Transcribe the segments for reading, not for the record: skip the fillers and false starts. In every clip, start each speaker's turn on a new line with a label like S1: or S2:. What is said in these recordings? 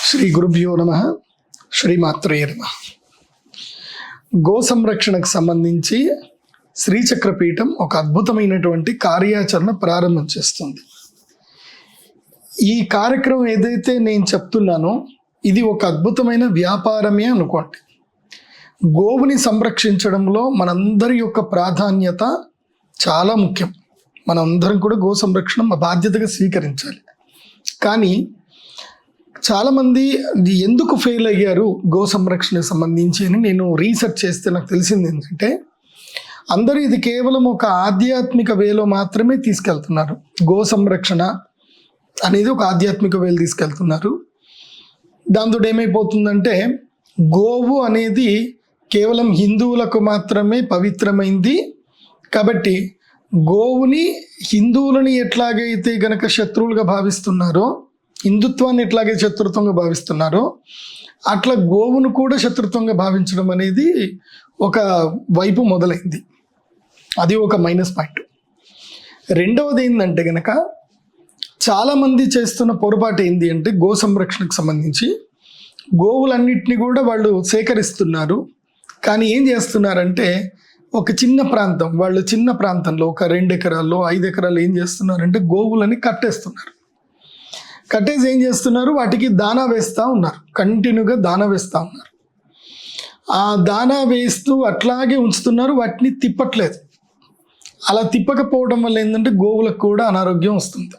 S1: శ్రీ గురుభ్యో నమః. శ్రీమాత్రే నమః. గో సంరక్షణకు సంబంధించి శ్రీచక్ర పీఠం ఒక అద్భుతమైనటువంటి కార్యాచరణ ప్రారంభం చేస్తుంది. ఈ కార్యక్రమం ఏదైతే నేను చెప్తున్నానో ఇది ఒక అద్భుతమైన వ్యాపారమే అనుకోండి. గోవుని సంరక్షించడంలో మనందరి యొక్క ప్రాధాన్యత చాలా ముఖ్యం. మనందరం కూడా గో సంరక్షణ బాధ్యతగా స్వీకరించాలి. కానీ చాలామంది ఎందుకు ఫెయిల్ అయ్యారు గో సంరక్షణకు సంబంధించి అని నేను రీసెర్చ్ చేస్తే నాకు తెలిసింది ఏంటంటే, అందరూ ఇది కేవలం ఒక ఆధ్యాత్మిక వేలో మాత్రమే తీసుకెళ్తున్నారు. గో సంరక్షణ అనేది ఒక ఆధ్యాత్మిక వేలు తీసుకెళ్తున్నారు. దాంతో ఏమైపోతుందంటే, గోవు అనేది కేవలం హిందువులకు మాత్రమే పవిత్రమైంది కాబట్టి గోవుని హిందువులని ఎట్లాగైతే గనక శత్రువులుగా భావిస్తున్నారో, హిందుత్వాన్ని ఎట్లాగే శత్రుత్వంగా భావిస్తున్నారో అట్లా గోవును కూడా శత్రుత్వంగా భావించడం అనేది ఒక వైపు మొదలైంది. అది ఒక మైనస్ పాయింట్. రెండవది ఏంటంటే గనక చాలామంది చేస్తున్న పొరపాటు ఏంటి అంటే, గో సంరక్షణకు సంబంధించి గోవులన్నిటిని కూడా వాళ్ళు సేకరిస్తున్నారు. కానీ ఏం చేస్తున్నారంటే, ఒక చిన్న ప్రాంతం, వాళ్ళు చిన్న ప్రాంతంలో ఒక 2 ఎకరాల్లో 5 ఎకరాలు ఏం చేస్తున్నారంటే గోవులని కట్టేస్తున్నారు. కట్టేసి ఏం చేస్తున్నారు, వాటికి దానా వేస్తూ ఉన్నారు. కంటిన్యూగా దానా వేస్తూ ఉన్నారు. ఆ దానా వేస్తూ అట్లాగే ఉంచుతున్నారు, వాటిని తిప్పట్లేదు. అలా తిప్పకపోవడం వల్ల ఏంటంటే గోవులకు కూడా అనారోగ్యం వస్తుంది.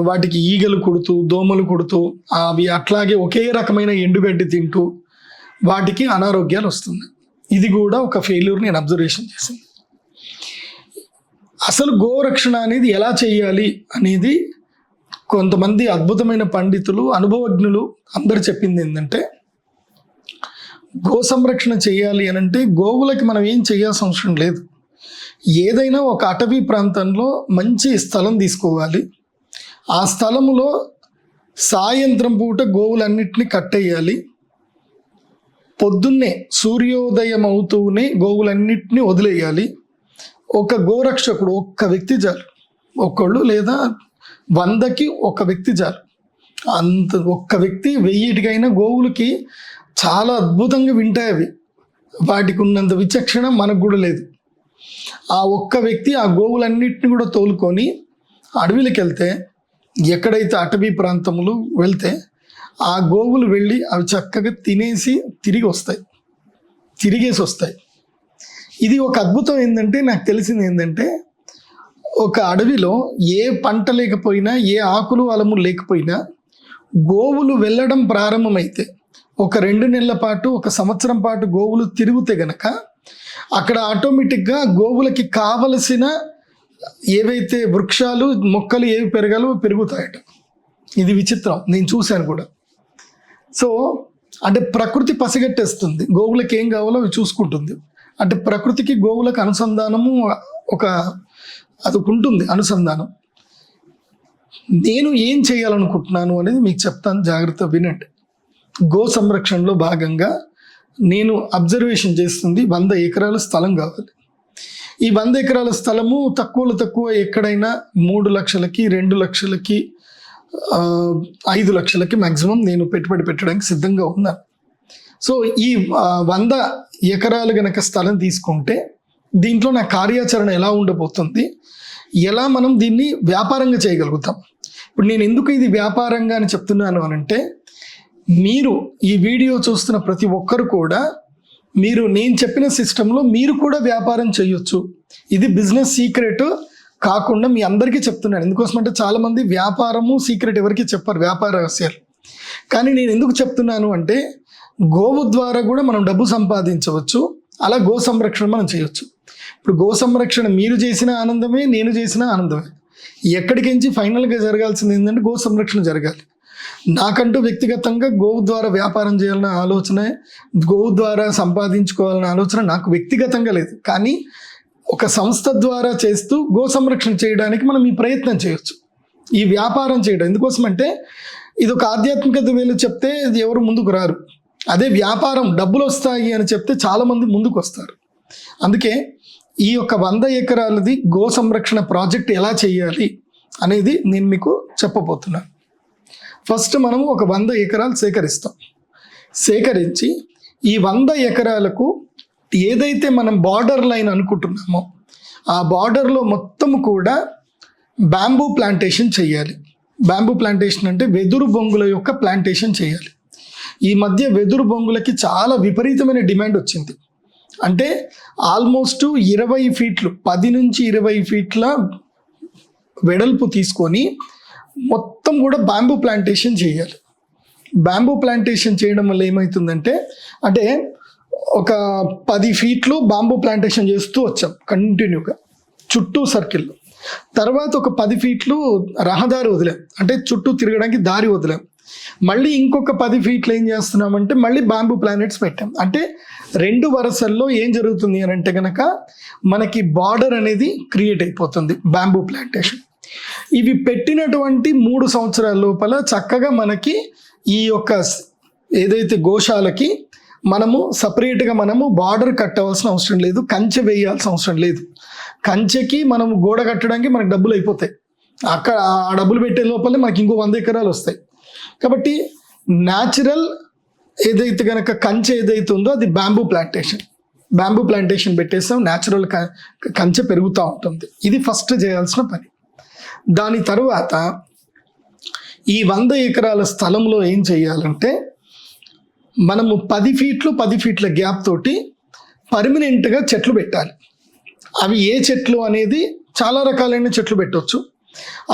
S1: వాటికి ఈగలు కుడుతూ, దోమలు కుడుతూ, అవి అట్లాగే ఒకే రకమైన ఎండుగడ్డి తింటూ వాటికి అనారోగ్యాలు వస్తున్నాయి. ఇది కూడా ఒక ఫెయిల్యూర్ నేను అబ్జర్వేషన్ చేసింది. అసలు గోరక్షణ అనేది ఎలా చేయాలి అనేది కొంతమంది అద్భుతమైన పండితులు, అనుభవజ్ఞులు అందరు చెప్పింది ఏంటంటే, గో సంరక్షణ చేయాలి అని అంటే గోవులకి మనం ఏం చేయాల్సిన అవసరం లేదు. ఏదైనా ఒక అటవీ ప్రాంతంలో మంచి స్థలం తీసుకోవాలి. ఆ స్థలములో సాయంత్రం పూట గోవులన్నిటిని కట్టేయాలి. పొద్దున్నే సూర్యోదయం అవుతూనే గోవులన్నిటిని వదిలేయాలి. ఒక గోరక్షకుడు ఒక్క వ్యక్తి చాలు, ఒకళ్ళు లేదా 100కి ఒక వ్యక్తి చాలు. అంత ఒక్క వ్యక్తి 1000కైనా గోవులకి చాలా అద్భుతంగా వింటాయి. అవి వాటికి ఉన్నంత విచక్షణ మనకు కూడా లేదు. ఆ ఒక్క వ్యక్తి ఆ గోవులన్నిటిని కూడా తోలుకొని అడవిలోకి వెళ్తే, ఎక్కడైతే అటవీ ప్రాంతములు వెళ్తే ఆ గోవులు వెళ్ళి అవి చక్కగా తినేసి తిరిగేసి వస్తాయి. ఇది ఒక అద్భుతం ఏంటంటే, నాకు తెలిసింది ఏంటంటే, ఒక అడవిలో ఏ పంట లేకపోయినా, ఏ ఆకులు అలము లేకపోయినా గోవులు వెళ్ళడం ప్రారంభమైతే ఒక 2 నెలల పాటు, 1 సంవత్సరం పాటు గోవులు తిరిగితే గనక అక్కడ ఆటోమేటిక్గా గోవులకి కావలసిన ఏవైతే వృక్షాలు, మొక్కలు ఏవి పెరగాలో పెరుగుతాయట. ఇది విచిత్రం, నేను చూశాను కూడా. సో అంటే ప్రకృతి పసిగట్టేస్తుంది, గోవులకి ఏం కావాలో అవి చూసుకుంటుంది. అంటే ప్రకృతికి గోవులకు అనుసంధానము అది ఉంటుంది, అనుసంధానం. నేను ఏం చేయాలనుకుంటున్నాను అనేది మీకు చెప్తాను, జాగ్రత్త వినండి. గో సంరక్షణలో భాగంగా నేను అబ్జర్వేషన్ చేస్తుంది 100 ఎకరాల స్థలం కావాలి. ఈ 100 ఎకరాల స్థలము తక్కువలో తక్కువ ఎక్కడైనా 3 లక్షలకి, 2 లక్షలకి, 5 లక్షలకి మ్యాక్సిమం నేను పెట్టుబడి పెట్టడానికి సిద్ధంగా ఉన్నాను. సో ఈ 100 ఎకరాలు గనక స్థలం తీసుకుంటే దీంట్లో నా కార్యాచరణ ఎలా ఉండబోతుంది, ఎలా మనం దీన్ని వ్యాపారంగా చేయగలుగుతాం. ఇప్పుడు నేను ఎందుకు ఇది వ్యాపారంగా అని చెప్తున్నాను అనంటే, మీరు ఈ వీడియో చూస్తున్న ప్రతి ఒక్కరు కూడా మీరు నేను చెప్పిన సిస్టంలో మీరు కూడా వ్యాపారం చేయొచ్చు. ఇది బిజినెస్ సీక్రెట్ కాకుండా మీ అందరికీ చెప్తున్నాను. ఎందుకోసమంటే చాలామంది వ్యాపారము సీక్రెట్ ఎవరికి చెప్పారు, వ్యాపార రహస్యాలు. కానీ నేను ఎందుకు చెప్తున్నాను అంటే, గోవు ద్వారా కూడా మనం డబ్బు సంపాదించవచ్చు. అలా గో సంరక్షణ మనం చేయొచ్చు. ఇప్పుడు గో సంరక్షణ మీరు చేసిన ఆనందమే, నేను చేసిన ఆనందమే. ఎక్కడికించి ఫైనల్గా జరగాల్సింది ఏంటంటే గో సంరక్షణ జరగాలి. నాకంటూ వ్యక్తిగతంగా గోవు ద్వారా వ్యాపారం చేయాలన్న ఆలోచన, గోవు ద్వారా సంపాదించుకోవాలన్న ఆలోచన నాకు వ్యక్తిగతంగా లేదు. కానీ ఒక సంస్థ ద్వారా చేస్తూ గో సంరక్షణ చేయడానికి మనం ఈ ప్రయత్నం చేయొచ్చు, ఈ వ్యాపారం చేయడం. ఎందుకోసమంటే ఇది ఒక ఆధ్యాత్మికత వేలు చెప్తే ఎవరు ముందుకు రారు. అదే వ్యాపారం డబ్బులు వస్తాయి అని చెప్తే చాలామంది ముందుకు వస్తారు. అందుకే ఈ యొక్క 100 ఎకరాలది గో సంరక్షణ ప్రాజెక్ట్ ఎలా చేయాలి అనేది నేను మీకు చెప్పబోతున్నాను. ఫస్ట్ మనము ఒక 100 ఎకరాలు సేకరిస్తాం. సేకరించి ఈ 100 ఎకరాలకు ఏదైతే మనం బార్డర్ లైన్ అనుకుంటున్నామో ఆ బార్డర్లో మొత్తం కూడా బ్యాంబూ ప్లాంటేషన్ చేయాలి. బ్యాంబూ ప్లాంటేషన్ అంటే వెదురు బొంగుల యొక్క ప్లాంటేషన్ చేయాలి. ఈ మధ్య వెదురు బొంగులకి చాలా విపరీతమైన డిమాండ్ వచ్చింది. అంటే ఆల్మోస్ట్ 20 ఫీట్లు 10 నుంచి 20 ఫీట్ల వెడల్పు తీసుకొని మొత్తం కూడా బ్యాంబూ ప్లాంటేషన్ చేయాలి. బ్యాంబూ ప్లాంటేషన్ చేయడం వల్ల ఏమవుతుందంటే అంటే ఒక 10 ఫీట్లు బాంబూ ప్లాంటేషన్ చేస్తూ వచ్చాం కంటిన్యూగా చుట్టూ సర్కిల్లో. తర్వాత ఒక 10 ఫీట్లు రహదారి వదిలాం, అంటే చుట్టూ తిరగడానికి దారి వదిలాం. మళ్ళీ ఇంకొక 10 ఫీట్లు ఏం చేస్తున్నామంటే మళ్ళీ బాంబూ ప్లానెట్స్ పెట్టాం. అంటే 2 వరుసల్లో ఏం జరుగుతుంది అని అంటే కనుక మనకి బార్డర్ అనేది క్రియేట్ అయిపోతుంది బాంబూ ప్లాంటేషన్. ఇవి పెట్టినటువంటి 3 సంవత్సరాల లోపల చక్కగా మనకి ఈ యొక్క ఏదైతే గోశాలకి మనము సపరేట్గా మనము బార్డర్ కట్టవలసిన అవసరం లేదు, కంచె వేయాల్సిన అవసరం లేదు. కంచెకి మనము గోడ కట్టడానికి మనకు డబ్బులు అయిపోతాయి. అక్కడ ఆ డబ్బులు పెట్టే లోపలే మనకి ఇంకో 100 ఎకరాలు వస్తాయి. కాబట్టి న్యాచురల్ ఏదైతే కనుక కంచె ఏదైతే ఉందో అది బ్యాంబూ ప్లాంటేషన్ పెట్టేస్తాం. న్యాచురల్ కంచె పెరుగుతూ ఉంటుంది. ఇది ఫస్ట్ చేయాల్సిన పని. దాని తర్వాత ఈ 100 ఎకరాల స్థలంలో ఏం చేయాలంటే మనము 10 ఫీట్ల గ్యాప్ తోటి పర్మనెంట్గా చెట్లు పెట్టాలి. అవి ఏ చెట్లు అనేది చాలా రకాలైన చెట్లు పెట్టవచ్చు.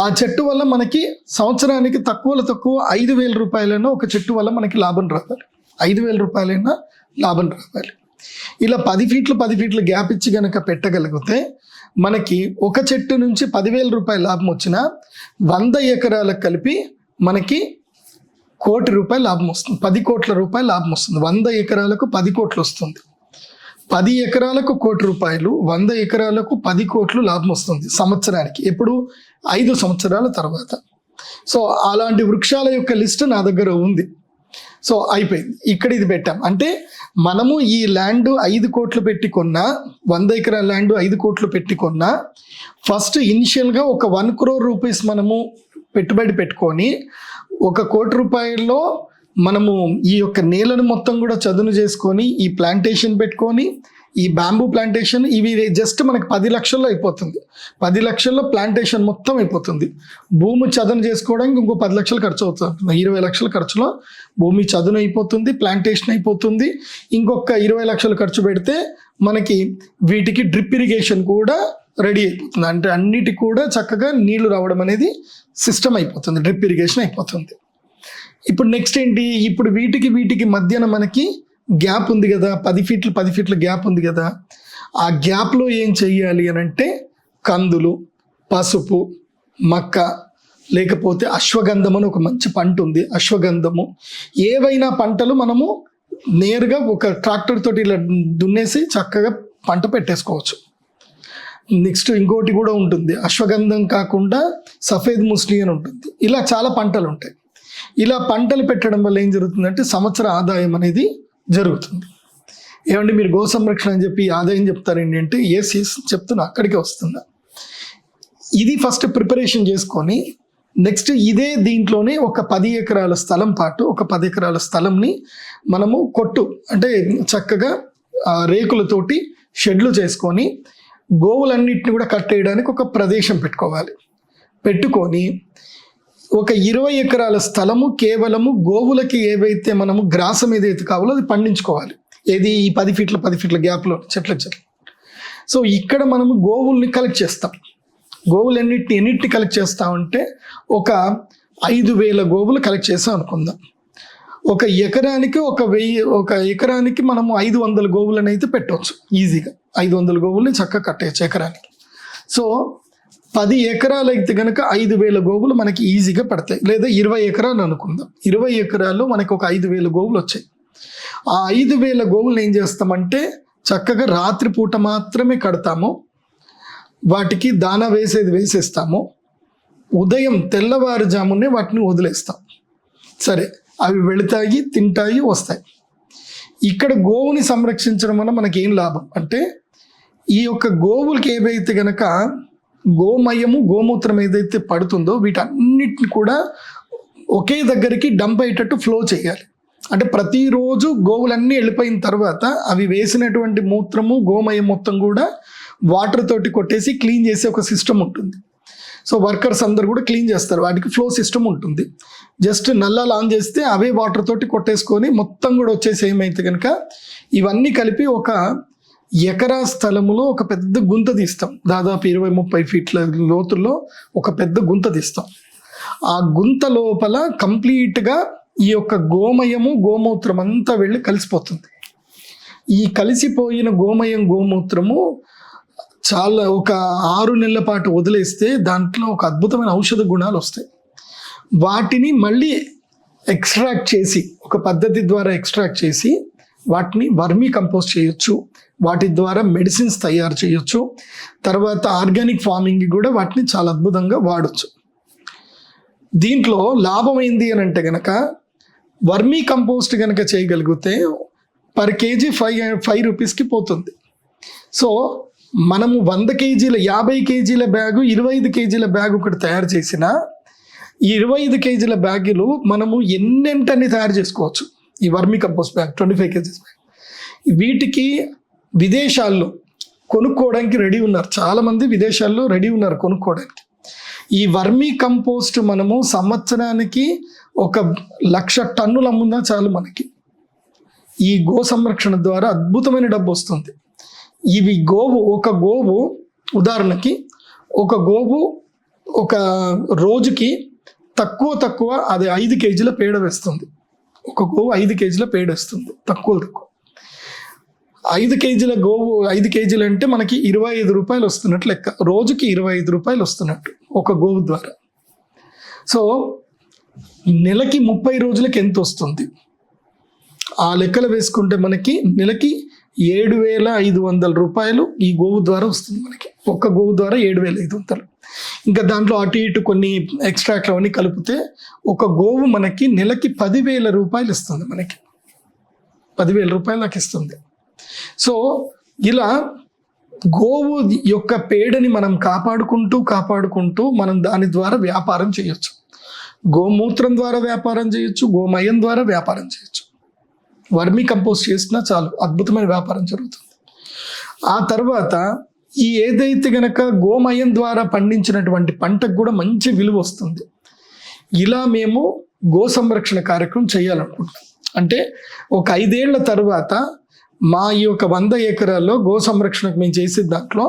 S1: ఆ చెట్టు వల్ల మనకి సంవత్సరానికి తక్కువ 5,000 రూపాయలైనా ఒక చెట్టు వల్ల మనకి లాభం రావాలి. 5,000 రూపాయలైనా లాభం రావాలి. ఇలా 10 ఫీట్ల గ్యాప్ ఇచ్చి కనుక పెట్టగలిగితే మనకి ఒక చెట్టు నుంచి 10,000 రూపాయల లాభం వచ్చినా 100 ఎకరాలకు కలిపి మనకి 1 కోటి రూపాయల లాభం వస్తుంది. 10 కోట్ల రూపాయల లాభం వస్తుంది. 100 ఎకరాలకు 10 కోట్లు వస్తుంది. 10 ఎకరాలకు 1 కోటి రూపాయలు, 100 ఎకరాలకు 10 కోట్లు లాభం వస్తుంది సంవత్సరానికి. ఎప్పుడు 5 సంవత్సరాల తర్వాత. సో అలాంటి వృక్షాల యొక్క లిస్ట్ నా దగ్గర ఉంది. సో అయిపోయింది. ఇక్కడ ఇది పెట్టాం. అంటే మనము ఈ ల్యాండ్ 5 కోట్లు పెట్టి కొన్నా, 100 ఎకరాల ల్యాండ్ 5 కోట్లు పెట్టి కొన్నా, ఫస్ట్ ఇనిషియల్గా ఒక 1 crore రూపీస్ మనము పెట్టుబడి పెట్టుకొని 1 కోటి రూపాయల్లో మనము ఈ యొక్క నేలను మొత్తం కూడా చదును చేసుకొని ఈ ప్లాంటేషన్ పెట్టుకొని ఈ బ్యాంబూ ప్లాంటేషన్ ఇవి జస్ట్ మనకి 10 లక్షల్లో అయిపోతుంది. 10 లక్షల్లో ప్లాంటేషన్ మొత్తం అయిపోతుంది. భూమి చదును చేసుకోవడానికి ఇంకో 10 లక్షలు ఖర్చు అవుతుంది. 20 లక్షల ఖర్చులో భూమి చదును అయిపోతుంది, ప్లాంటేషన్ అయిపోతుంది. ఇంకొక 20 లక్షలు ఖర్చు పెడితే మనకి వీటికి డ్రిప్ ఇరిగేషన్ కూడా రెడీ అయిపోతుంది. అంటే అన్నిటికి కూడా చక్కగా నీళ్లు రావడం అనేది సిస్టమ్ అయిపోతుంది, డ్రిప్ ఇరిగేషన్ అయిపోతుంది. ఇప్పుడు నెక్స్ట్ ఏంటి, ఇప్పుడు వీటికి మధ్యన మనకి గ్యాప్ ఉంది కదా, 10 ఫీట్ల గ్యాప్ ఉంది కదా. ఆ గ్యాప్లో ఏం చెయ్యాలి అని అంటే కందులు, పసుపు, మక్క, లేకపోతే అశ్వగంధం అని ఒక మంచి పంట ఉంది, అశ్వగంధము, ఏవైనా పంటలు మనము నేరుగా ఒక ట్రాక్టర్ తోటి ఇలా దున్నేసి చక్కగా పంట పెట్టేసుకోవచ్చు. నెక్స్ట్ ఇంకోటి కూడా ఉంటుంది, అశ్వగంధం కాకుండా సఫేద్ ముస్లి అని ఉంటుంది. ఇలా చాలా పంటలు ఉంటాయి. ఇలా పంటలు పెట్టడం వల్ల ఏం జరుగుతుందంటే సంవత్సర ఆదాయం అనేది జరుగుతుంది. ఏమంటే మీరు గో సంరక్షణ అని చెప్పి ఆదాయం చెప్తారు ఏంటంటే ఎస్ చెప్తున్నా, అక్కడికే వస్తున్నా. ఇది ఫస్ట్ ప్రిపరేషన్ చేసుకొని నెక్స్ట్ ఇదే దీంట్లోనే ఒక 10 ఎకరాల స్థలం పాటు ఒక 10 ఎకరాల స్థలంని మనము అంటే చక్కగా రేకులతోటి షెడ్లు చేసుకొని గోవులన్నిటిని కూడా కట్టేయడానికి ఒక ప్రదేశం పెట్టుకొని ఒక 20 ఎకరాల స్థలము కేవలము గోవులకి ఏవైతే మనము గ్రాసం ఏదైతే కావాలో అది పండించుకోవాలి. ఏది ఈ 10 ఫీట్ల గ్యాప్లో చెట్లు. సో ఇక్కడ మనము గోవుల్ని కలెక్ట్ చేస్తాం. ఎన్నిటిని కలెక్ట్ చేస్తామంటే ఒక 5,000 గోవులు కలెక్ట్ చేస్తాం అనుకుందాం. ఒక ఎకరానికి మనము 500 గోవులను అయితే పెట్టవచ్చు ఈజీగా. 500 గోవుల్ని చక్కగా కట్టేయచ్చు ఎకరానికి. సో 10 ఎకరాలు అయితే కనుక 5,000 గోవులు మనకి ఈజీగా పడతాయి. లేదా 20 ఎకరాలు అనుకుందాం. 20 ఎకరాల్లో మనకి ఒక 5,000 గోవులు వచ్చాయి. ఆ 5,000 గోవులను ఏం చేస్తామంటే చక్కగా రాత్రిపూట మాత్రమే కడతాము. వాటికి దానా వేసేస్తాము. ఉదయం తెల్లవారుజామునే వాటిని వదిలేస్తాం. సరే, అవి వెళతాయి, తింటాయి, వస్తాయి. ఇక్కడ గోవుని సంరక్షించడం వల్ల మనకి ఏం లాభం అంటే ఈ యొక్క గోవులకి ఏవైతే గనక గోమయము, గోమూత్రం ఏదైతే పడుతుందో వీటన్నిటిని కూడా ఒకే దగ్గరికి డంప్ అయ్యేటట్టు ఫ్లో చేయాలి. అంటే ప్రతిరోజు గోవులన్నీ వెళ్ళిపోయిన తర్వాత అవి వేసినటువంటి మూత్రము గోమయం మొత్తం కూడా వాటర్ తోటి కొట్టేసి క్లీన్ చేసే ఒక సిస్టమ్ ఉంటుంది. సో వర్కర్స్ అందరు కూడా క్లీన్ చేస్తారు, వాటికి ఫ్లో సిస్టమ్ ఉంటుంది. జస్ట్ నల్లాలు ఆన్ చేస్తే అవే వాటర్ తోటి కొట్టేసుకొని మొత్తం కూడా వచ్చేసి ఏమైతే కనుక ఇవన్నీ కలిపి ఒక ఎకరా స్థలములో ఒక పెద్ద గుంత తీస్తాం. దాదాపు 20-30 ఫీట్ల లోతుల్లో ఒక పెద్ద గుంత తీస్తాం. ఆ గుంత లోపల కంప్లీట్గా ఈ యొక్క గోమయము గోమూత్రం అంతా వెళ్ళి కలిసిపోతుంది. ఈ కలిసిపోయిన గోమయం గోమూత్రము చాలా ఒక 6 నెలల పాటు వదిలేస్తే దాంట్లో ఒక అద్భుతమైన ఔషధ గుణాలు వస్తాయి. వాటిని మళ్ళీ ఎక్స్ట్రాక్ట్ చేసి ఒక పద్ధతి ద్వారా ఎక్స్ట్రాక్ట్ చేసి వాటిని వర్మీ కంపోస్ట్ చేయొచ్చు, వాటి ద్వారా మెడిసిన్స్ తయారు చేయొచ్చు, తర్వాత ఆర్గానిక్ ఫార్మింగ్ కూడా వాటిని చాలా అద్భుతంగా వాడచ్చు. దీంట్లో లాభం ఏంది అని అంటే కనుక వర్మీ కంపోస్ట్ కనుక చేయగలిగితే పర్ కేజీ 5 రూపీస్కి పోతుంది. సో మనము 100 కేజీల 50 కేజీల బ్యాగు 25 కేజీల బ్యాగ్ ఒకటి తయారు చేసిన ఈ 25 కేజీల బ్యాగులు మనము ఎన్నెంటని తయారు చేసుకోవచ్చు. ఈ vermi compost bag 25 kgs bag వీటికి విదేశాల్లో కొనుక్కోవడానికి రెడీ ఉన్నారు. చాలామంది విదేశాల్లో రెడీ ఉన్నారు కొనుక్కోవడానికి. ఈ వర్మీ కంపోస్ట్ మనము సంవత్సరానికి 1,00,000 టన్నులు అమ్మున్నా చాలు మనకి. ఈ గో సంరక్షణ ద్వారా అద్భుతమైన డబ్బు వస్తుంది. ఇవి ఒక గోవు ఉదాహరణకి ఒక గోవు ఒక రోజుకి తక్కువ అది 5 కేజీల పేడ వేస్తుంది. ఒక గోవు 5 కేజీల పేడ వేస్తుంది తక్కువ. 5 కేజీల గోవు 5 కేజీలు అంటే మనకి 25 రూపాయలు వస్తున్నట్టు లెక్క. రోజుకి 25 రూపాయలు వస్తున్నట్టు ఒక గోవు ద్వారా. సో నెలకి 30 రోజులకి ఎంత వస్తుంది ఆ లెక్కలు వేసుకుంటే మనకి నెలకి 7,500 రూపాయలు ఈ గోవు ద్వారా వస్తుంది మనకి. ఒక్క గోవు ద్వారా 7,500. ఇంకా దాంట్లో అటు ఇటు కొన్ని ఎక్స్ట్రాక్ట్లు అవన్నీ కలిపితే ఒక గోవు మనకి నెలకి 10,000 రూపాయలు ఇస్తుంది. మనకి 10,000 రూపాయలు నాకు ఇస్తుంది. సో ఇలా గోవు యొక్క పేడని మనం కాపాడుకుంటూ మనం దాని ద్వారా వ్యాపారం చేయొచ్చు. గోమూత్రం ద్వారా వ్యాపారం చేయొచ్చు, గోమయం ద్వారా వ్యాపారం చేయొచ్చు. వర్మీ కంపోస్ట్ చేసినా చాలు అద్భుతమైన వ్యాపారం జరుగుతుంది. ఆ తర్వాత ఈ ఏదైతే గనక గోమయం ద్వారా పండించినటువంటి పంటకు కూడా మంచి విలువ వస్తుంది. ఇలా మేము గో సంరక్షణ కార్యక్రమం చేయాలనుకుంటున్నాం. అంటే ఒక 5 ఏళ్ల తర్వాత మా ఈ యొక్క 100 ఎకరాల్లో గో సంరక్షణకు మేము చేసే దాంట్లో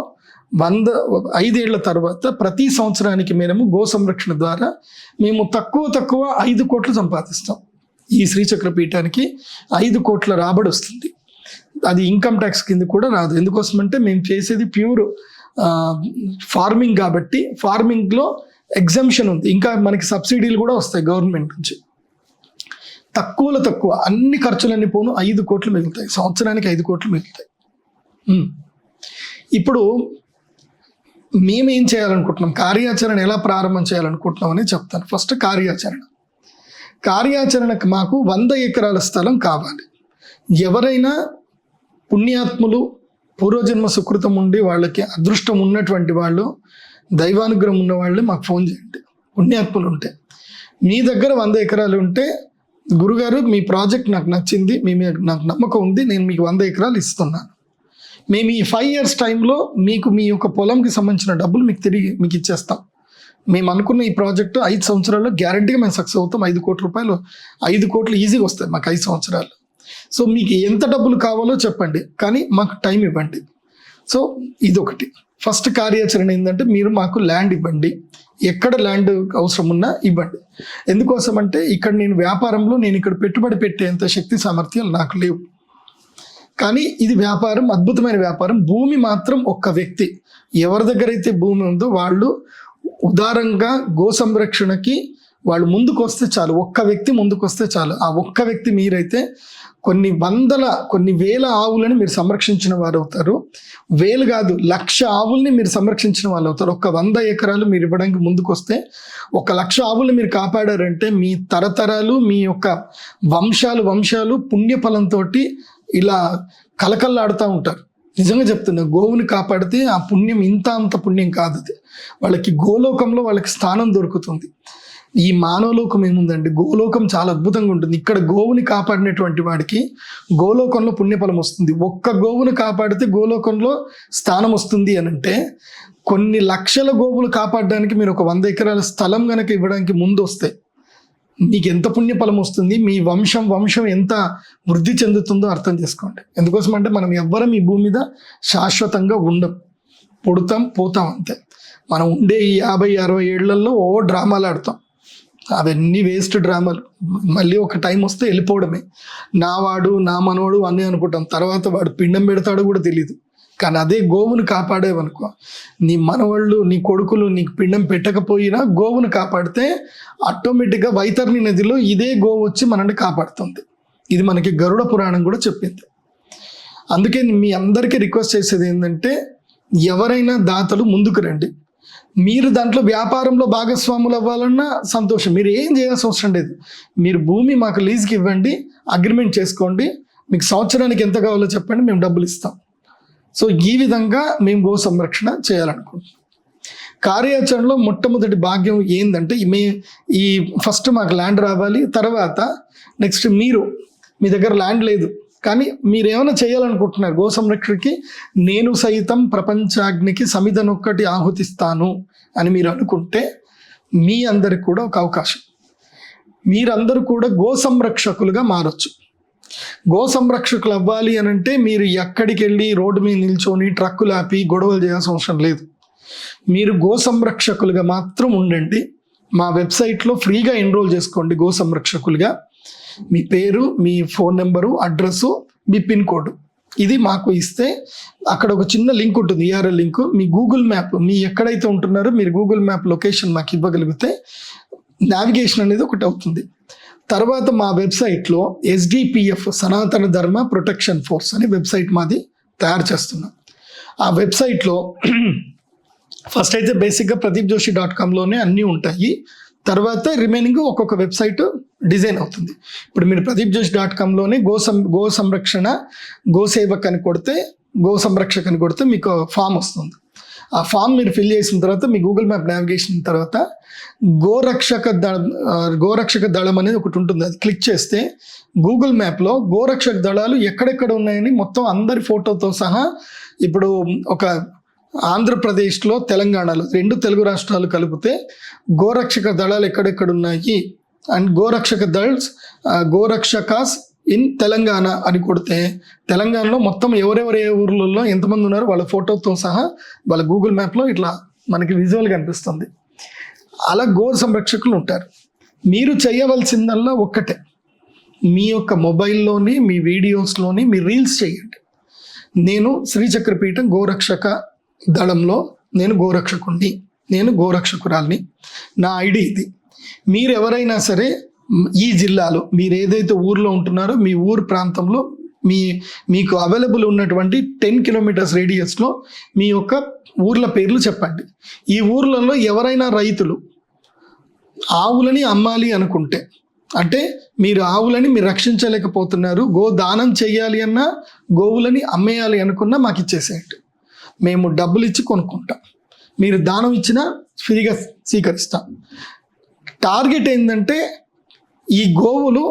S1: 5 ఏళ్ల తర్వాత ప్రతి సంవత్సరానికి మేము గో సంరక్షణ ద్వారా మేము తక్కువ 5 కోట్లు సంపాదిస్తాం. ఈ శ్రీచక్ర పీఠానికి 5 కోట్ల రాబడి వస్తుంది. అది ఇన్కమ్ ట్యాక్స్ కింద కూడా రాదు. ఎందుకోసమంటే మేము చేసేది ప్యూర్ ఫార్మింగ్ కాబట్టి ఫార్మింగ్లో ఎగ్జంప్షన్ ఉంది. ఇంకా మనకి సబ్సిడీలు కూడా వస్తాయి గవర్నమెంట్ నుంచి. తక్కువ అన్ని ఖర్చులన్నీ పోను 5 కోట్లు మిగులుతాయి. సంవత్సరానికి 5 కోట్లు మిగులుతాయి. ఇప్పుడు మేమేం చేయాలనుకుంటున్నాం, కార్యాచరణ ఎలా ప్రారంభం చేయాలనుకుంటున్నాం అని చెప్తాను. ఫస్ట్ కార్యాచరణకు మాకు 100 ఎకరాల స్థలం కావాలి. ఎవరైనా పుణ్యాత్ములు పూర్వజన్మ సుకృతం ఉండి వాళ్ళకి అదృష్టం ఉన్నటువంటి వాళ్ళు, దైవానుగ్రహం ఉన్న వాళ్ళే మాకు ఫోన్ చేయండి. పుణ్యాత్ములు ఉంటే మీ దగ్గర 100 ఎకరాలు ఉంటే, గురుగారు మీ ప్రాజెక్ట్ నాకు నచ్చింది, నాకు నమ్మకం ఉంది, నేను మీకు 100 ఎకరాలు ఇస్తున్నాను. మేము ఈ 5 years టైంలో మీకు మీ యొక్క పొలంకి సంబంధించిన డబ్బులు మీకు ఇచ్చేస్తాం. మేము అనుకున్న ఈ ప్రాజెక్టు 5 సంవత్సరాల్లో గ్యారంటీగా మేము సక్సెస్ అవుతాం. 5 కోట్ల రూపాయలు 5 కోట్లు ఈజీగా వస్తాయి మాకు 5 సంవత్సరాలు. సో మీకు ఎంత డబ్బులు కావాలో చెప్పండి, కానీ మాకు టైం ఇవ్వండి. సో ఇదొకటి. ఫస్ట్ కార్యాచరణ ఏంటంటే మీరు మాకు ల్యాండ్ ఇవ్వండి. ఎక్కడ ల్యాండ్ అవసరం ఉన్నా ఇవ్వండి. ఎందుకోసం అంటే ఇక్కడ నేను ఇక్కడ పెట్టుబడి పెట్టేంత శక్తి సామర్థ్యాలు నాకు లేవు. కానీ ఇది వ్యాపారం, అద్భుతమైన వ్యాపారం. భూమి మాత్రం ఒక్క వ్యక్తి, ఎవరి దగ్గర అయితే భూమి ఉందో వాళ్ళు ఉదారంగా గో సంరక్షణకి వాళ్ళు ముందుకు వస్తే చాలు. ఒక్క వ్యక్తి ముందుకు వస్తే చాలు. ఆ ఒక్క వ్యక్తి మీరైతే కొన్ని వేల ఆవులని మీరు సంరక్షించిన వారు అవుతారు. వేలు కాదు, 1,00,000 ఆవుల్ని మీరు సంరక్షించిన వాళ్ళు అవుతారు. 100 ఎకరాలు మీరు ఇవ్వడానికి ముందుకు వస్తే 1,00,000 ఆవుల్ని మీరు కాపాడారంటే మీ తరతరాలు, మీ యొక్క వంశాలు పుణ్యఫలంతో ఇలా కలకల్లాడుతూ ఉంటారు. నిజంగా చెప్తున్నా, గోవుని కాపాడితే ఆ పుణ్యం అంత పుణ్యం కాదు. అది వాళ్ళకి గోలోకంలో వాళ్ళకి స్థానం దొరుకుతుంది. ఈ మానవలోకం ఏముందండి, గోలోకం చాలా అద్భుతంగా ఉంటుంది. ఇక్కడ గోవుని కాపాడినటువంటి వాడికి గోలోకంలో పుణ్యఫలం వస్తుంది. ఒక్క గోవును కాపాడితే గోలోకంలో స్థానం వస్తుంది అని అంటే, కొన్ని లక్షల గోవులు కాపాడడానికి మీరు ఒక 100 ఎకరాల స్థలం కనుక ఇవ్వడానికి ముందు వస్తే మీకు ఎంత పుణ్యఫలం వస్తుంది, మీ వంశం ఎంత వృద్ధి చెందుతుందో అర్థం చేసుకోండి. ఎందుకోసం అంటే మనం ఎవ్వరం ఈ భూమి మీద శాశ్వతంగా ఉండం, పుడతాం పోతాం అంతే. మనం ఉండే ఈ 50-60 ఏళ్లలో డ్రామాలు ఆడతాం, అవన్నీ వేస్ట్ డ్రామాలు. మళ్ళీ ఒక టైం వస్తే వెళ్ళిపోవడమే. నా వాడు నా మనవాడు అన్నీ అనుకుంటాం, తర్వాత వాడు పిండం పెడతాడో కూడా తెలియదు. కానీ అదే గోవును కాపాడేవనుకో, నీ మనవాళ్ళు నీ కొడుకులు నీకు పిండం పెట్టకపోయినా గోవును కాపాడితే ఆటోమేటిక్గా వైతరణి నదిలో ఇదే గోవు వచ్చి మనల్ని కాపాడుతుంది. ఇది మనకి గరుడ పురాణం కూడా చెప్పింది. అందుకే మీ అందరికీ రిక్వెస్ట్ చేసేది ఏంటంటే, ఎవరైనా దాతలు ముందుకు రండి. మీరు దాంట్లో వ్యాపారంలో భాగస్వాములు అవ్వాలన్నా సంతోషం, మీరు ఏం చేయాల్సిన అవసరం లేదు. మీరు భూమి మాకు లీజ్కి ఇవ్వండి, అగ్రిమెంట్ చేసుకోండి, మీకు సంవత్సరానికి ఎంత కావాలో చెప్పండి, మేము డబ్బులు ఇస్తాం. సో ఈ విధంగా మేము గో సంరక్షణ చేయాలనుకుంటున్నాం. కార్యాచరణలో మొట్టమొదటి భాగ్యం ఏంటంటే, ఈ ఫస్ట్ మాకు ల్యాండ్ రావాలి. తర్వాత నెక్స్ట్ మీ దగ్గర ల్యాండ్ లేదు కానీ మీరు ఏమైనా చేయాలనుకుంటున్నారు గో సంరక్షణకి, నేను సైతం ప్రపంచాగ్నికి సమిధనొక్కటి ఆహుతిస్తాను అని మీరు అనుకుంటే మీ అందరికి కూడా ఒక అవకాశం. మీరందరూ కూడా గో సంరక్షకులుగా మారచ్చు. గో సంరక్షకులు అవ్వాలి అని అంటే మీరు ఎక్కడికి వెళ్ళి రోడ్డు మీద నిల్చొని ట్రక్కులు ఆపి గొడవలు చేయాల్సిన అవసరం లేదు. మీరు గో సంరక్షకులుగా మాత్రం ఉండండి. మా వెబ్సైట్లో ఫ్రీగా ఎన్రోల్ చేసుకోండి గో సంరక్షకులుగా. మీ పేరు, మీ ఫోన్ నెంబరు, అడ్రస్సు, మీ పిన్ కోడ్ ఇది మాకు ఇస్తే అక్కడ ఒక చిన్న లింక్ ఉంటుంది, URL లింక్. మీ గూగుల్ మ్యాప్, మీ ఎక్కడైతే ఉంటున్నారో మీరు గూగుల్ మ్యాప్ లొకేషన్ మాకు ఇవ్వగలిగితే నావిగేషన్ అనేది ఒకటి అవుతుంది. తర్వాత మా వెబ్సైట్లో SDPF సనాతన ధర్మ ప్రొటెక్షన్ ఫోర్స్ అని వెబ్సైట్ మాది తయారు చేస్తున్నాం. ఆ వెబ్సైట్లో ఫస్ట్ అయితే బేసిక్గా pradeepjoshi.comలోనే అన్నీ ఉంటాయి. తర్వాత రిమైనింగ్ ఒక్కొక్క వెబ్సైట్ డిజైన్ అవుతుంది. ఇప్పుడు మీరు pradeepjoshi.comలోనే గో సంరక్షణ గోసేవక్ అని కొడితే, గో సంరక్షక్ అని కొడితే మీకు ఫామ్ వస్తుంది. ఆ ఫామ్ మీరు ఫిల్ చేసిన తర్వాత మీ గూగుల్ మ్యాప్ నావిగేషన్ తర్వాత గోరక్షక దళం అనేది ఒకటి ఉంటుంది. అది క్లిక్ చేస్తే గూగుల్ మ్యాప్లో గోరక్షక దళాలు ఎక్కడెక్కడ ఉన్నాయని మొత్తం అందరి ఫోటోతో సహా, ఇప్పుడు ఒక ఆంధ్రప్రదేశ్లో తెలంగాణలో 2 తెలుగు రాష్ట్రాలు కలిపితే గోరక్షక దళాలు ఎక్కడెక్కడ ఉన్నాయి అండ్ గోరక్షకాస్ ఇన్ తెలంగాణ అని కొడితే తెలంగాణలో మొత్తం ఎవరెవరు ఏ ఊర్లలో ఎంతమంది ఉన్నారో వాళ్ళ ఫోటోతో సహా వాళ్ళ గూగుల్ మ్యాప్లో ఇట్లా మనకి విజువల్గా కనిపిస్తుంది. అలా గో సంరక్షకులు ఉంటారు. మీరు చేయవలసిందల్లా ఒక్కటే, మీ యొక్క మొబైల్లోని మీ వీడియోస్లోని మీ రీల్స్ చేయండి. నేను శ్రీచక్రపీఠం గోరక్షక దళంలో నేను గోరక్షకుడిని, నేను గోరక్షకురాల్ని, నా ఐడి ఇది. మీరు ఎవరైనా సరే ఈ జిల్లాలో మీరు ఏదైతే ఊర్లో ఉంటున్నారో మీ ఊరు ప్రాంతంలో మీకు అవైలబుల్ ఉన్నటువంటి 10 కిలోమీటర్స్ రేడియస్లో మీ యొక్క ఊర్ల పేర్లు చెప్పండి. ఈ ఊర్లలో ఎవరైనా రైతులు ఆవులని అమ్మాలి అనుకుంటే, అంటే మీరు ఆవులని మీరు రక్షించలేకపోతున్నారు, గో దానం చేయాలి అన్నా గోవులని అమ్మేయాలి అనుకున్నా మాకు ఇచ్చేసేయండి, మేము డబ్బులు ఇచ్చి కొనుక్కుంటాం. మీరు దానం ఇచ్చినా ఫ్రీగా స్వీకరిస్తాం. టార్గెట్ ఏంటంటే ఈ గోవులు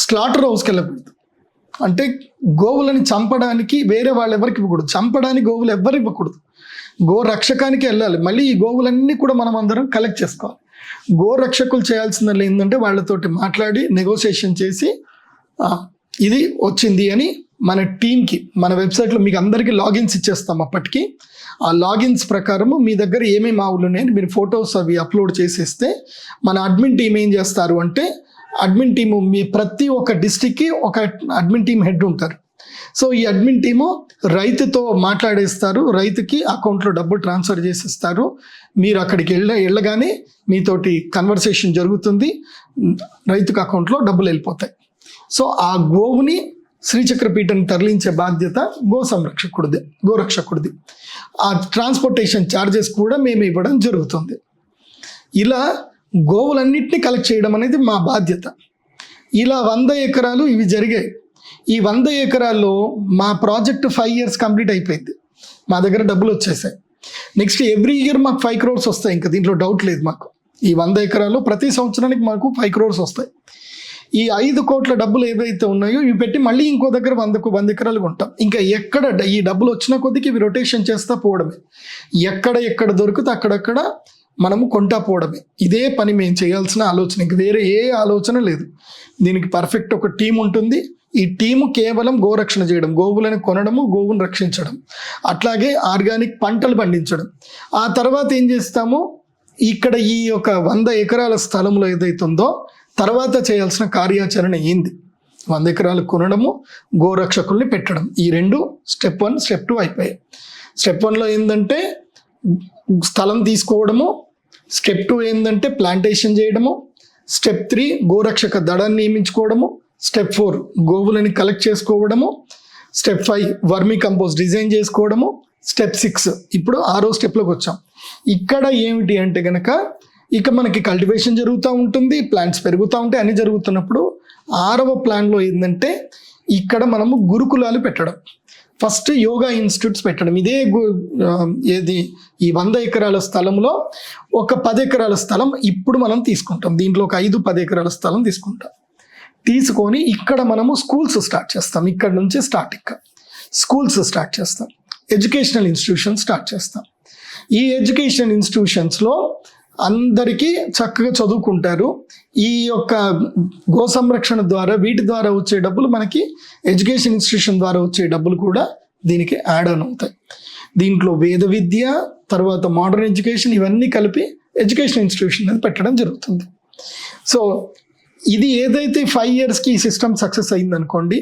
S1: స్లాటర్ హౌస్కి వెళ్ళకూడదు. అంటే గోవులని చంపడానికి వేరే వాళ్ళు ఎవరికి ఇవ్వకూడదు, చంపడానికి గోవులు ఎవరు ఇవ్వకూడదు, గో రక్షకానికి వెళ్ళాలి. మళ్ళీ ఈ గోవులన్నీ కూడా మనం అందరం కలెక్ట్ చేసుకోవాలి. గో రక్షకులు చేయాల్సింది ఏంటంటే వాళ్ళతోటి మాట్లాడి నెగోషియేషన్ చేసి ఇది వచ్చింది అని మన టీంకి మన వెబ్సైట్లో మీకు అందరికీ లాగిన్స్ ఇచ్చేస్తాం. అప్పటికి ఆ లాగిన్స్ ప్రకారము మీ దగ్గర ఏమేమి ఆవులు ఉన్నాయని మీరు ఫొటోస్ అవి అప్లోడ్ చేసేస్తే మన అడ్మిన్ టీం ఏం చేస్తారు అంటే, అడ్మిన్ టీము మీ ప్రతి ఒక్క డిస్టిక్కి ఒక అడ్మిన్ టీం హెడ్ ఉంటారు. సో ఈ అడ్మిన్ టీము రైతుతో మాట్లాడేస్తారు, రైతుకి అకౌంట్లో డబ్బులు ట్రాన్స్ఫర్ చేసేస్తారు. మీరు అక్కడికి వెళ్ళగానే మీతోటి కన్వర్సేషన్ జరుగుతుంది, రైతుకి అకౌంట్లో డబ్బులు వెళ్ళిపోతాయి. సో ఆ గోవుని శ్రీచక్రపీఠం తరలించే బాధ్యత గోరక్షకుడిది. ఆ ట్రాన్స్పోర్టేషన్ ఛార్జెస్ కూడా మేము ఇవ్వడం జరుగుతుంది. ఇలా గోవులన్నింటినీ కలెక్ట్ చేయడం అనేది మా బాధ్యత. ఇలా 100 ఎకరాలు ఇవి జరిగాయి. ఈ 100 ఎకరాల్లో మా ప్రాజెక్ట్ 5 years కంప్లీట్ అయిపోయింది, మా దగ్గర డబ్బులు వచ్చేసాయి. నెక్స్ట్ ఎవ్రీ ఇయర్ మాకు 5 crores వస్తాయి, ఇంకా దీంట్లో డౌట్ లేదు మాకు. ఈ 100 ఎకరాలు ప్రతి సంవత్సరానికి మాకు 5 crores వస్తాయి. ఈ 5 కోట్ల డబ్బులు ఏవైతే ఉన్నాయో ఇవి పెట్టి మళ్ళీ ఇంకో దగ్గర 100 ఎకరాలు కొంటాం. ఇంకా ఎక్కడ ఈ డబ్బులు వచ్చిన కొద్దికి ఇవి రొటేషన్ చేస్తా పోవడమే. ఎక్కడ దొరికితే అక్కడక్కడ మనము కొంటా పోవడమే. ఇదే పని మేము చేయాల్సిన ఆలోచన, ఇంక వేరే ఏ ఆలోచన లేదు. దీనికి పర్ఫెక్ట్ ఒక టీం ఉంటుంది. ఈ టీము కేవలం గోరక్షణ చేయడం, గోవులను కొనడము, గోవును రక్షించడం, అట్లాగే ఆర్గానిక్ పంటలు పండించడం. ఆ తర్వాత ఏం చేస్తాము, ఇక్కడ ఈ యొక్క 100 ఎకరాల స్థలంలో ఏదైతుందో తర్వాత చేయాల్సిన కార్యాచరణ ఏంది, 100 ఎకరాలు కొనడము, గోరక్షకుల్ని పెట్టడం. ఈ 2 స్టెప్ 1 స్టెప్ 2 అయిపోయాయి. స్టెప్ 1లో ఏంటంటే స్థలం తీసుకోవడము, స్టెప్ 2 ఏంటంటే ప్లాంటేషన్ చేయడము, స్టెప్ 3 గోరక్షక దళాన్ని నియమించుకోవడము, స్టెప్ 4 గోవులని కలెక్ట్ చేసుకోవడము, స్టెప్ 5 వర్మీ కంపోస్ట్ డిజైన్ చేసుకోవడము, స్టెప్ 6 ఇప్పుడు 6వ స్టెప్లోకి వచ్చాం. ఇక్కడ ఏమిటి అంటే కనుక ఇక మనకి కల్టివేషన్ జరుగుతూ ఉంటుంది, ప్లాంట్స్ పెరుగుతూ ఉంటాయి, అన్నీ జరుగుతున్నప్పుడు 6వ ప్లాన్లో ఏంటంటే ఇక్కడ మనము గురుకులాలు పెట్టడం, ఫస్ట్ యోగా ఇన్స్టిట్యూట్స్ పెట్టడం. ఇదే ఏది ఈ 100 ఎకరాల స్థలంలో ఒక 10 ఎకరాల స్థలం ఇప్పుడు మనం తీసుకుంటాం. దీంట్లో ఒక 5-10 ఎకరాల స్థలం తీసుకొని ఇక్కడ మనము స్కూల్స్ స్టార్ట్ చేస్తాం. ఇక్కడ నుంచి స్కూల్స్ స్టార్ట్ చేస్తాం, ఎడ్యుకేషనల్ ఇన్స్టిట్యూషన్స్ స్టార్ట్ చేస్తాం. ఈ ఎడ్యుకేషనల్ ఇన్స్టిట్యూషన్స్లో అందరికీ చక్కగా చదువుకుంటారు. ఈ యొక్క గో సంరక్షణ ద్వారా వీటి ద్వారా వచ్చే డబ్బులు మనకి ఎడ్యుకేషన్ ఇన్స్టిట్యూషన్ ద్వారా వచ్చే డబ్బులు కూడా దీనికి యాడ్ ఆన్ అవుతాయి. దీంట్లో వేద విద్య, తర్వాత మోడర్న్ ఎడ్యుకేషన్ ఇవన్నీ కలిపి ఎడ్యుకేషన్ ఇన్స్టిట్యూషన్ అనేది పెట్టడం జరుగుతుంది. సో ఇది ఏదైతే 5 yearsకి ఈ సిస్టమ్ సక్సెస్ అయిందనుకోండి,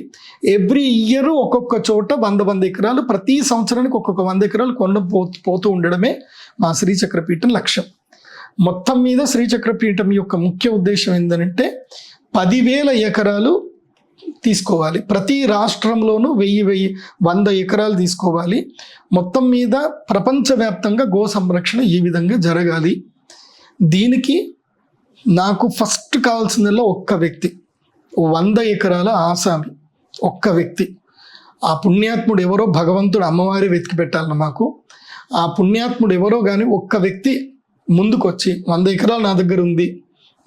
S1: ఎవ్రీ ఇయర్ ఒక్కొక్క చోట 100 ఎకరాలు, ప్రతి సంవత్సరానికి ఒక్కొక్క 100 ఎకరాలు పోతూ ఉండడమే మా శ్రీచక్రపీఠం లక్ష్యం. మొత్తం మీద శ్రీచక్రపీఠం యొక్క ముఖ్య ఉద్దేశం ఏంటంటే 10,000 ఎకరాలు తీసుకోవాలి. ప్రతి రాష్ట్రంలోనూ 100 ఎకరాలు తీసుకోవాలి. మొత్తం మీద ప్రపంచవ్యాప్తంగా గో సంరక్షణ ఈ విధంగా జరగాలి. దీనికి నాకు ఫస్ట్ కావాల్సిందల్లా ఒక్క వ్యక్తి, 100 ఎకరాల ఆసామి, ఒక్క వ్యక్తి. ఆ పుణ్యాత్ముడు ఎవరో భగవంతుడు అమ్మవారి వెతికి పెట్టాలన్న మాకు. ఆ పుణ్యాత్ముడు ఎవరో కానీ ఒక్క వ్యక్తి ముందుకు వచ్చి 100 ఎకరాలు నా దగ్గర ఉంది,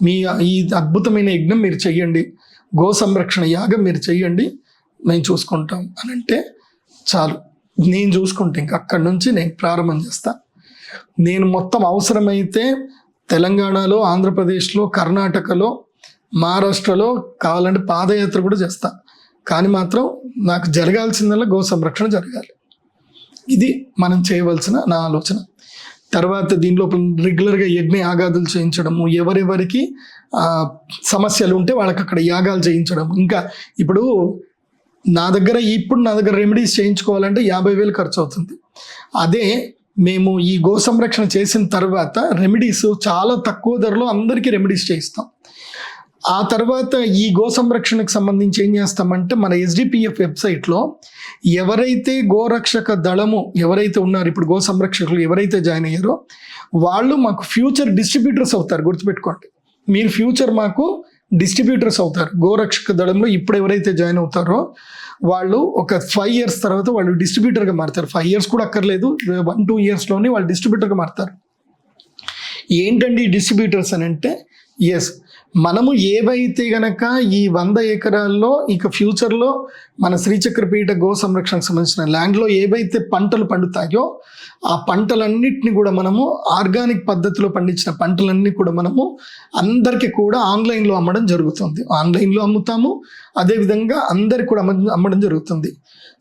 S1: మీ ఈ అద్భుతమైన యజ్ఞం మీరు చెయ్యండి, గో సంరక్షణ యాగం మీరు చెయ్యండి, మేము చూసుకుంటాం అని అంటే చాలు. నేను చూసుకుంటే ఇంక అక్కడి నుంచి నేను ప్రారంభం చేస్తా. నేను మొత్తం అవసరమైతే తెలంగాణలో, ఆంధ్రప్రదేశ్లో, కర్ణాటకలో, మహారాష్ట్రలో కావాలంటే పాదయాత్ర కూడా చేస్తా. కానీ మాత్రం నాకు జరగాల్సిందల్లా గో సంరక్షణ జరగాలి. ఇది మనం చేయవలసిన నా ఆలోచన. తర్వాత దీనిలో రెగ్యులర్గా యజ్ఞ యాగాదులు చేయించడము, ఎవరెవరికి సమస్యలు ఉంటే వాళ్ళకి అక్కడ యాగాలు చేయించడం. ఇంకా ఇప్పుడు నా దగ్గర రెమెడీస్ చేయించుకోవాలంటే 50,000 ఖర్చు అవుతుంది. అదే మేము ఈ గో సంరక్షణ చేసిన తర్వాత రెమెడీస్ చాలా తక్కువ ధరలో అందరికీ రెమెడీస్ చేయిస్తాం. ఆ తర్వాత ఈ గో సంరక్షణకు సంబంధించి ఏం చేస్తామంటే మన SDPF వెబ్సైట్లో ఎవరైతే గోరక్షక దళము ఎవరైతే ఉన్నారో, ఇప్పుడు గో సంరక్షకులు ఎవరైతే జాయిన్ అయ్యారో వాళ్ళు మాకు ఫ్యూచర్ డిస్ట్రిబ్యూటర్స్ అవుతారు. గుర్తుపెట్టుకోండి, మీరు ఫ్యూచర్ మాకు డిస్ట్రిబ్యూటర్స్ అవుతారు. గోరక్షక దళంలో ఇప్పుడు ఎవరైతే జాయిన్ అవుతారో వాళ్ళు ఒక 5 years తర్వాత వాళ్ళు డిస్ట్రిబ్యూటర్గా మారుతారు. 5 years కూడా అక్కర్లేదు, 1-2 yearsలోనే వాళ్ళు డిస్ట్రిబ్యూటర్గా మారుతారు. ఏంటండి డిస్ట్రిబ్యూటర్స్ అని అంటే, ఎస్, మనము ఏవైతే గనక ఈ 100 ఎకరాల్లో ఇక ఫ్యూచర్లో మన శ్రీచక్రపీఠ గో సంరక్షణకు సంబంధించిన ల్యాండ్లో ఏవైతే పంటలు పండుతాయో ఆ పంటలన్నిటిని కూడా మనము ఆర్గానిక్ పద్ధతిలో పండించిన పంటలన్నీ కూడా మనము అందరికీ కూడా ఆన్లైన్లో అమ్మడం జరుగుతుంది. ఆన్లైన్లో అమ్ముతాము, అదేవిధంగా అందరికి కూడా అమ్మడం జరుగుతుంది.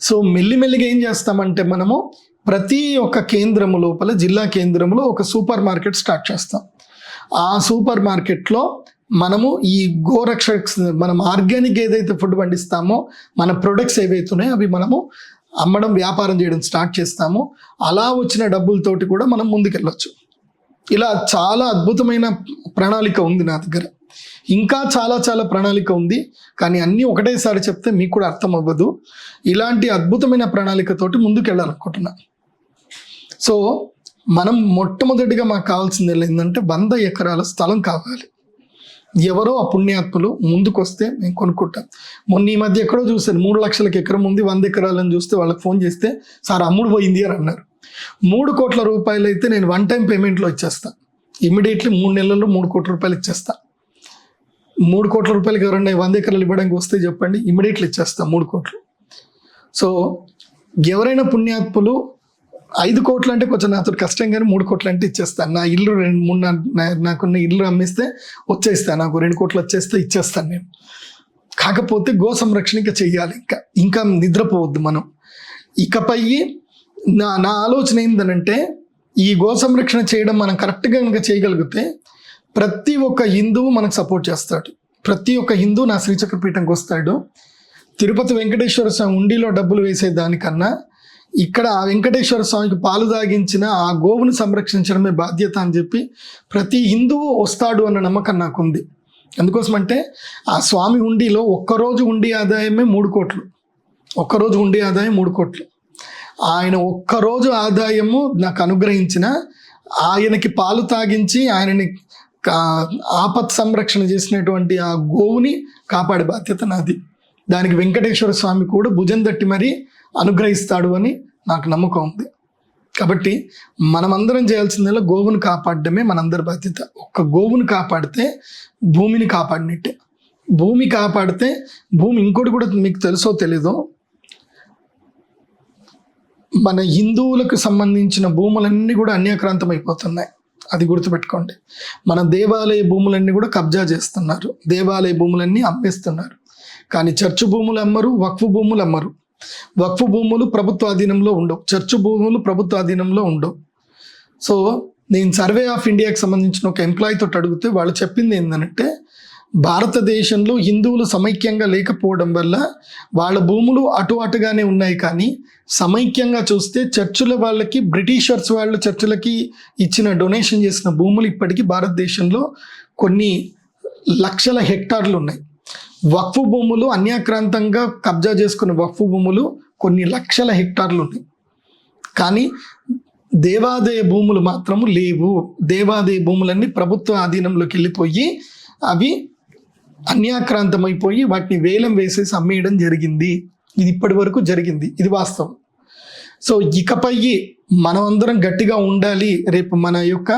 S1: సో మెల్లిమెల్లిగా ఏం చేస్తామంటే మనము ప్రతి ఒక్క కేంద్రము లోపల, జిల్లా కేంద్రంలో ఒక సూపర్ మార్కెట్ స్టార్ట్ చేస్తాం. ఆ సూపర్ మార్కెట్లో మనము ఈ గోరక్షక్ మనం ఆర్గానిక్ ఏదైతే ఫుడ్ పండిస్తామో మన ప్రొడక్ట్స్ ఏవైతే ఉన్నాయో అవి మనము అమ్మడం, వ్యాపారం చేయడం స్టార్ట్ చేస్తాము. అలా వచ్చిన డబ్బులతోటి కూడా మనం ముందుకెళ్ళొచ్చు. ఇలా చాలా అద్భుతమైన ప్రణాళిక ఉంది నా దగ్గర. ఇంకా చాలా ప్రణాళిక ఉంది, కానీ అన్నీ ఒకటేసారి చెప్తే మీకు కూడా అర్థం అవ్వదు. ఇలాంటి అద్భుతమైన ప్రణాళికతోటి ముందుకు వెళ్ళాలనుకుంటున్నా. సో మనం మొట్టమొదటిగా మాకు కావాల్సింది ఏంటంటే 100 ఎకరాల స్థలం కావాలి. ఎవరో ఆ పుణ్యాత్ములు ముందుకు వస్తే మేము కొనుక్కుంటాం. మొన్న ఈ మధ్య ఎక్కడో చూసాను, 3 లక్షలకు ఎకరం ఉంది, 100 ఎకరాలని చూస్తే వాళ్ళకి ఫోన్ చేస్తే సార్ అమ్ముడు పోయింది అని అన్నారు. 3 కోట్ల రూపాయలు అయితే నేను 1 time పేమెంట్లో ఇచ్చేస్తాను. ఇమ్మీడియట్లీ 3 నెలల్లో 3 కోట్ల రూపాయలు ఇచ్చేస్తా. 3 కోట్ల రూపాయలకి ఎవరన్నా 100 ఎకరాలు ఇవ్వడానికి వస్తే చెప్పండి, ఇమ్మీడియట్లీ ఇచ్చేస్తా 3 కోట్లు. సో ఎవరైనా పుణ్యాత్ములు 5 కోట్లు అంటే కొంచెం నాతో కష్టం, కానీ 3 కోట్లు అంటే ఇచ్చేస్తాను. నా ఇల్లు 2-3 నాకున్న ఇల్లు అమ్మిస్తే వచ్చేస్తాను, నాకు 2 కోట్లు వచ్చేస్తే ఇచ్చేస్తాను నేను. కాకపోతే గో సంరక్షణ ఇంకా చెయ్యాలి, ఇంకా నిద్రపోవద్దు మనం. ఇకపై నా ఆలోచన ఏంటంటే, ఈ గో సంరక్షణ చేయడం మనం కరెక్ట్గా ఇంకా చేయగలిగితే ప్రతి ఒక్క హిందువు మనకు సపోర్ట్ చేస్తాడు. ప్రతి ఒక్క హిందువు నా శ్రీచక్ర పీఠంకి వస్తాడు. తిరుపతి వెంకటేశ్వర స్వామి ఉండిలో డబ్బులు వేసే దానికన్నా ఇక్కడ ఆ వెంకటేశ్వర స్వామికి పాలు తాగించిన ఆ గోవును సంరక్షించడమే బాధ్యత అని చెప్పి ప్రతి హిందువు వస్తాడు అన్న నమ్మకం నాకుంది. అందుకోసం అంటే ఆ స్వామి ఉండిలో ఒక్కరోజు ఉండి ఆదాయమే 3 కోట్లు. ఒక్కరోజు ఉండి ఆదాయం 3 కోట్లు. ఆయన ఒక్కరోజు ఆదాయము నాకు అనుగ్రహించిన, ఆయనకి పాలు తాగించి ఆయనని ఆపత్ సంరక్షణ చేసినటువంటి ఆ గోవుని కాపాడే బాధ్యత నాది. దానికి వెంకటేశ్వర స్వామి కూడా భుజం తట్టి మరీ అనుగ్రహిస్తాడు అని నాకు నమ్మకం ఉంది. కాబట్టి మనమందరం చేయాల్సిందల్లా గోవును కాపాడడమే మనందరి బాధ్యత. ఒక్క గోవును కాపాడితే భూమిని కాపాడినట్టే. భూమి కాపాడితే భూమి, ఇంకోటి కూడా మీకు తెలుసో తెలీదో, మన హిందువులకు సంబంధించిన భూములన్నీ కూడా అన్యాక్రాంతం అయిపోతున్నాయి. అది గుర్తుపెట్టుకోండి. మన దేవాలయ భూములన్నీ కూడా కబ్జా చేస్తున్నారు, దేవాలయ భూములన్నీ అమ్మేస్తున్నారు. కానీ చర్చు భూములు అమ్మరు, వక్ఫ్ భూములు అమ్మరు. వక్ఫ్ భూములు ప్రభుత్వ అధీనంలో ఉండవు, చర్చు భూములు ప్రభుత్వ అధీనంలో ఉండవు. సో నేను సర్వే ఆఫ్ ఇండియాకి సంబంధించిన ఒక ఎంప్లాయీతో అడిగితే వాళ్ళు చెప్పింది ఏంటంటే, భారతదేశంలో హిందువులు సమైక్యంగా లేకపోవడం వల్ల వాళ్ళ భూములు అటుగానే ఉన్నాయి, కానీ సమైక్యంగా చూస్తే చర్చుల వాళ్ళకి బ్రిటిషర్స్ వాళ్ళు చర్చులకి ఇచ్చిన డొనేషన్ చేసిన భూములు ఇప్పటికీ భారతదేశంలో కొన్ని లక్షల హెక్టార్లు ఉన్నాయి. వక్ఫ్ భూములు అన్యాక్రాంతంగా కబ్జా చేసుకున్న వక్ఫ్ భూములు కొన్ని లక్షల హెక్టార్లు ఉన్నాయి, కానీ దేవాదాయ భూములు మాత్రము లేవు. దేవాదాయ భూములన్నీ ప్రభుత్వ ఆధీనంలోకి వెళ్ళిపోయి అవి అన్యాక్రాంతమైపోయి వాటిని వేలం వేసేసి అమ్మేయడం జరిగింది. ఇది ఇప్పటి వరకు జరిగింది, ఇది వాస్తవం. సో ఇకపై మనమందరం గట్టిగా ఉండాలి. రేపు మన యొక్క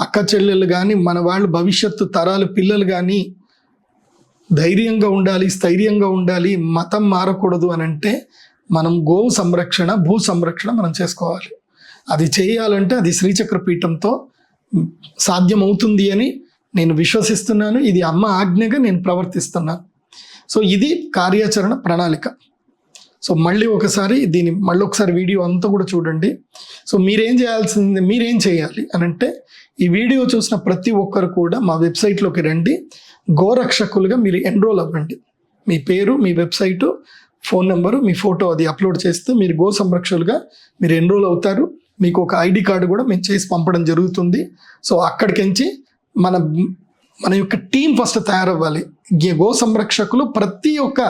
S1: అక్క చెల్లెలు కానీ, మన వాళ్ళు భవిష్యత్తు తరాలు పిల్లలు కానీ ధైర్యంగా ఉండాలి, స్థైర్యంగా ఉండాలి, మతం మారకూడదు అని అంటే మనం గోవు సంరక్షణ, భూ సంరక్షణ మనం చేసుకోవాలి. అది చేయాలంటే అది శ్రీచక్ర పీఠంతో సాధ్యమవుతుంది అని నేను విశ్వసిస్తున్నాను. ఇది అమ్మ ఆజ్ఞగా నేను ప్రవర్తిస్తున్నాను. సో ఇది కార్యాచరణ ప్రణాళిక. సో మళ్ళీ ఒకసారి వీడియో అంతా కూడా చూడండి. సో మీరేం చేయాలి అని అంటే, ఈ వీడియో చూసిన ప్రతి ఒక్కరు కూడా మా వెబ్సైట్లోకి రండి, గోరక్షకులుగా మీరు ఎన్రోల్ అవ్వండి. మీ పేరు, మీ వెబ్సైటు, ఫోన్ నెంబరు, మీ ఫోటో అది అప్లోడ్ చేస్తే మీరు గో సంరక్షకులుగా మీరు ఎన్రోల్ అవుతారు. మీకు ఒక ఐడి కార్డు కూడా మేము చేసి పంపడం జరుగుతుంది. సో అక్కడికించి మన యొక్క టీం ఫస్ట్ తయారవ్వాలి. గో సంరక్షకులు ప్రతి ఒక్క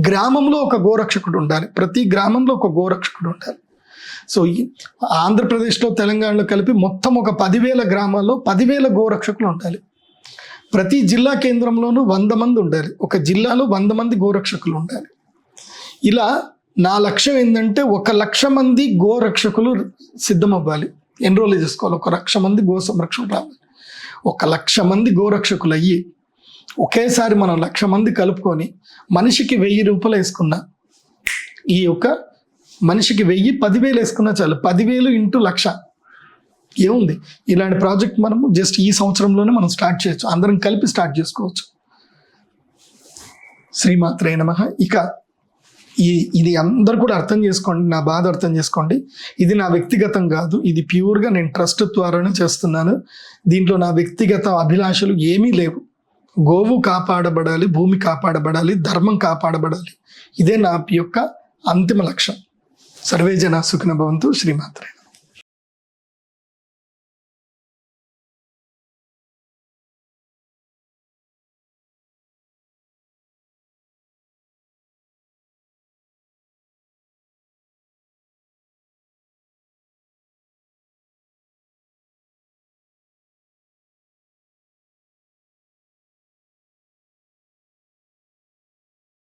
S1: గ్రామంలో ఒక గోరక్షకుడు ఉండాలి, ప్రతి గ్రామంలో ఒక గోరక్షకుడు ఉండాలి. సో ఆంధ్రప్రదేశ్లో, తెలంగాణలో కలిపి మొత్తం ఒక 10,000 గ్రామాల్లో 10,000 గోరక్షకులు ఉండాలి. ప్రతి జిల్లా కేంద్రంలోనూ 100 మంది ఉండాలి, ఒక జిల్లాలో 100 మంది గోరక్షకులు ఉండాలి. ఇలా నా లక్ష్యం ఏంటంటే 1,00,000 మంది గోరక్షకులు సిద్ధమవ్వాలి, ఎన్రోల్ చేసుకోవాలి. 1,00,000 మంది గో సంరక్షకులు రావాలి. 1,00,000 మంది గోరక్షకులు అయ్యి ఒకేసారి మనం 1,00,000 మంది కలుపుకొని మనిషికి 1,000 రూపాయలు వేసుకున్నా, ఈ యొక్క మనిషికి 1000, 10,000 వేసుకున్నా చాలు. 10,000 ఇంటూ 1,00,000 ఏముంది? ఇలాంటి ప్రాజెక్ట్ మనము జస్ట్ ఈ సంవత్సరంలోనే మనం స్టార్ట్ చేయొచ్చు, అందరం కలిపి స్టార్ట్ చేసుకోవచ్చు. శ్రీమాత్రే నమః. ఇక ఇది అందరు కూడా అర్థం చేసుకోండి, నా బాధ అర్థం చేసుకోండి. ఇది నా వ్యక్తిగతం కాదు, ఇది ప్యూర్గా నేను ట్రస్ట్ ద్వారానే చేస్తున్నాను. దీంట్లో నా వ్యక్తిగత అభిలాషలు ఏమీ లేవు. గోవు కాపాడబడాలి, భూమి కాపాడబడాలి, ధర్మం కాపాడబడాలి. ఇదే నా యొక్క అంతిమ లక్ష్యం. సర్వే జనా సుఖినో భవంతు. శ్రీమాత్రే.